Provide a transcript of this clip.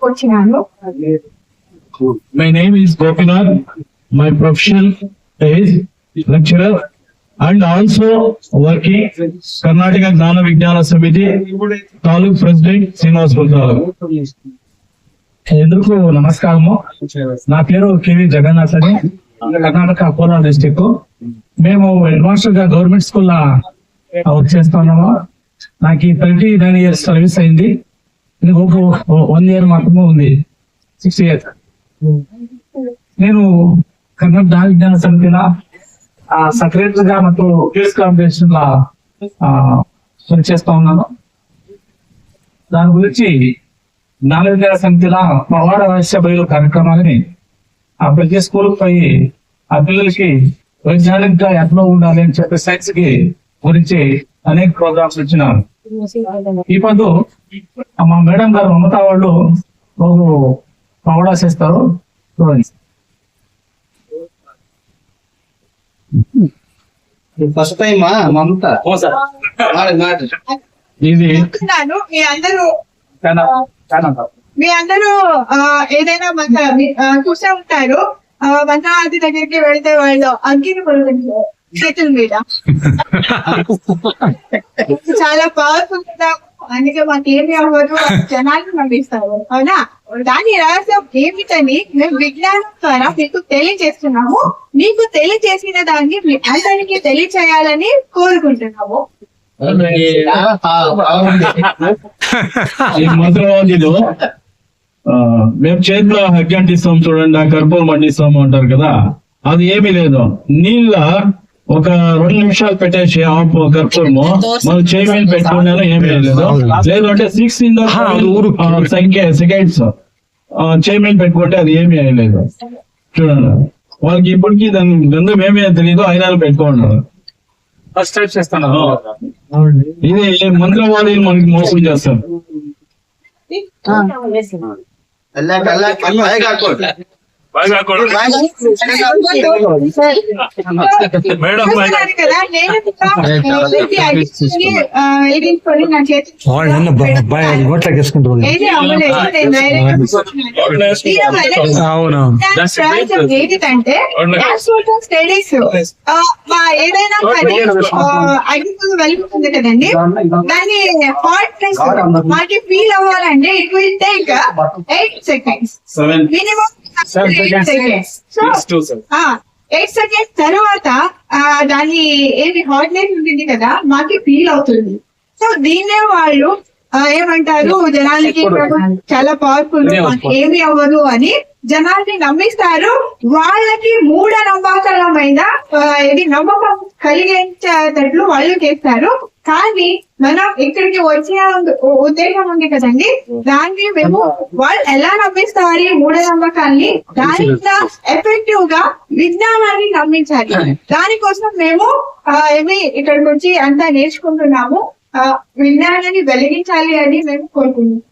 వచ్చినాను. My name is Gopinath. My profession is lecturer and also working Karnataka Gnana Vijnana Samiti Taluk President Srinivas Puntalu. ఎందుకు నమస్కారము. నా పేరు KV Jagannadh అని, Karnataka Kolar district. మేము హెడ్ మాస్టర్ గా గవర్నమెంట్ స్కూల్ వర్క్ చేస్తున్నాము. నాకు 39 years సర్వీస్ అయింది. ఇంకొక 1 year మాత్రమే ఉంది, 6 years. నేను కర్ణాటక విజ్ఞాన సమితిలో సెక్రటరీ గా ಮತ್ತು క్విజ్ కాంపిటీషన్ లా వర్క్ చేస్తా ఉన్నాను. దాని గురించి జ్ఞాన విజ్ఞాన సమితిలో పవాడ రహస్య బయలు కార్యక్రమాలని ప్రతి స్కూల్ పోయి ఆ పిల్లలకి వైజ్ఞానికంగా ఎట్లా ఉండాలి అని చెప్పి సైన్స్ కి గురించి అనేక ప్రోగ్రామ్స్ ఇచ్చినారు. ఈ పొద్దు మా మేడం గారు మమతా వాళ్ళు పవాడా చేస్తారు. ఫస్ట్ టైం మమత ఇది మీ అందరూ ఏదైనా చూసే ఉంటారు. మంత్రవాది దగ్గరికి వెళ్తే వాళ్ళు అగ్గిని పడుతుంటారు చేతుల మీద. చాలా పవర్ఫుల్ కదా, అందుకే మాకేమి అవ్వదు, జనాలను పంపిస్తారు. అవునా? దాని రహస్యం ఏమిటని మేము విజ్ఞానం ద్వారా మీకు తెలియజేస్తున్నాము. మీకు తెలియజేసిన దాన్ని మీ అందరికీ తెలియచేయాలని కోరుకుంటున్నాము. ఈ మంత్రవాదిలో మేము చేతిలో హగ్గి అంటిస్తాం చూడండి, ఆ కర్పూరం అంటిస్తాము అంటారు కదా, అది ఏమీ లేదు. నీళ్ళ ఒక 2 నిమిషాలు పెట్టేసి ఆపు కర్పూరము మనం చేయి మీద పెట్టుకునే ఏమీ లేదు. లేదంటే 6 సెకండ్స్ చేయి మీద పెట్టుకుంటే అది ఏమీ అయ్యలేదు. చూడండి, వాళ్ళకి ఇప్పటికీ దాని గంధం ఏమీ తెలియదు, అయినా పెట్టుకోండి. ఫస్ట్ టైం చేస్తాను. ఇది మంత్రవాది మనకి మోసం చేస్తారు. ఏంటంటే స్టడీస్ ఏదైనా అగ్గిపుల్లు వెళ్ళిపోతుంది కదండి, దాన్ని హాట్నెస్ మాకి ఫీల్ అవ్వాలంటే it will take 8 seconds minimum. 8 seconds తర్వాత దాని ఏమి హాట్నెస్ ఉంటుంది కదా మాకి ఫీల్ అవుతుంది. సో దీన్నే వాళ్ళు ఏమంటారు, జనాలకి చాలా పవర్ఫుల్, ఏమి అవ్వదు అని జనాల్ని నమ్మిస్తారు. వాళ్ళకి మూఢనమ్మకాలమైన ఇది నమ్మకం కలిగేటట్లు వాళ్ళు చేస్తారు. కానీ మనం ఇక్కడికి వచ్చిన ఉద్దేశం ఉంది కదండి, దాన్ని మేము వాళ్ళు ఎలా నమ్మిస్తారు మూఢనమ్మకాన్ని, దానిలో ఎఫెక్టివ్ గా విజ్ఞానాన్ని నమ్మించాలి. దానికోసం మేము ఇక్కడికి వచ్చి అంతా నేర్చుకుంటున్నాము. విజ్ఞానాన్ని వెలిగించాలి అని మేము కోరుకుంటున్నాం.